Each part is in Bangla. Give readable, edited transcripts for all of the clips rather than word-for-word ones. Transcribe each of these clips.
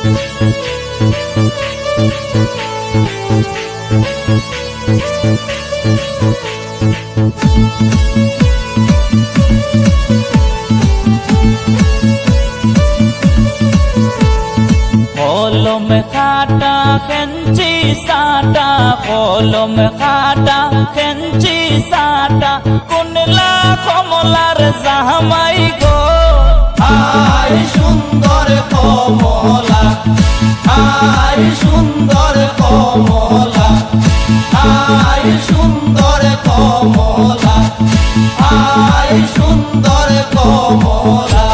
কলম খাটা খেঞ্চি সাটা, কলম খাটা খেঞ্চি সাটা, কুনলা কমলার জামাই গো। আই সুন্দর কমলা, আই সুন্দর কমলা, আই সুন্দর কমলা, আই সুন্দর কমলা।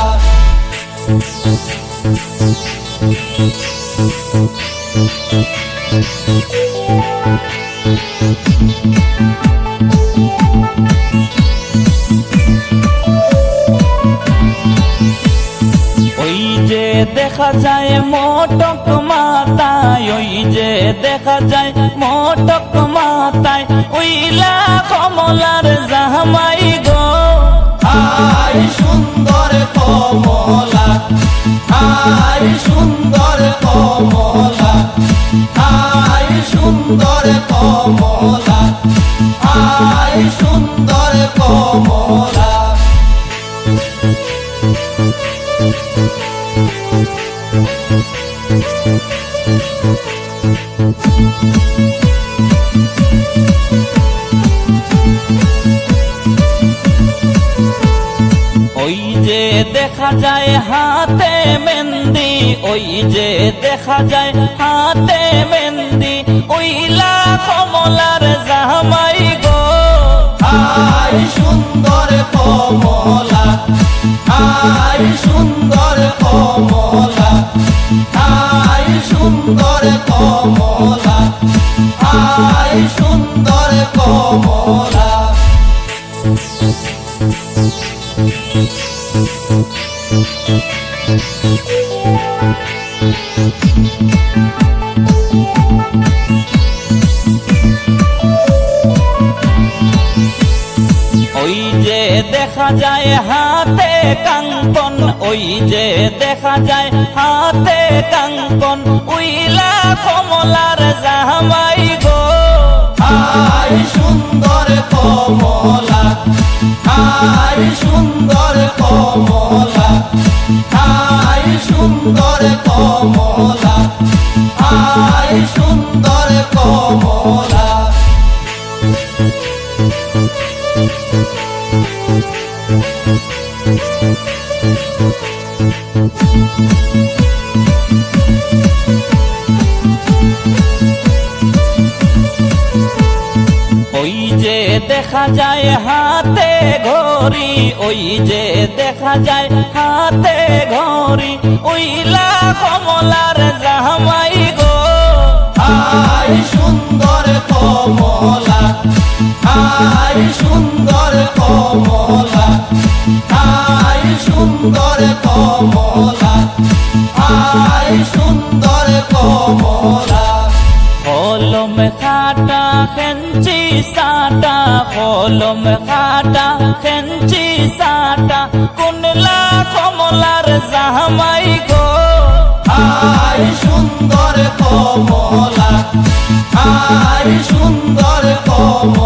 ওই যে দেখা যায় মোটক মাথায়, ওই যে দেখা যায় মোটক মাথায়, ওইলা কমলার জামাই গো। আই সুন্দর কমলা, আই সুন্দর কমলা, আই সুন্দর কমলা, আই সুন্দর কমলা। ওই যে দেখা যায় হাতে মেহেন্দি, ওই যে দেখা যায় হাতে মেহেন্দি, ওইলা কমলার জামাই গো। আই সুন্দর কমলা, আই সুন্দর কমলা, আই সুন্দর কমলা, আই সুন্দর কমলা। ওই যে দেখা যায় হাতে কাঙ্কন, ওই যে দেখা যায় হাতে কাঙ্কন, উইলা কমলার জামাই গো। আই সুন্দর কমলা, আই সুন্দর কমলা, আই সুন্দর কমলা, আই সুন্দর কমলা। ওই যে দেখা যায় হাতে ঘড়ি, ওই যে দেখা যায় হাতে ঘড়ি, ওইলা কমলার জামাই গো। আই সুন্দর কমলা, আই সুন্দর কমলা, আই সুন্দর কমলা, আই সুন্দর কমলা। কলম খাটা খেঞ্চি সাটা, কলম খাটা খেঞ্চি সাটা, কুনলা কমলার জামাই গো। আই সুন্দর কমলা, আই সুন্দর কমলা।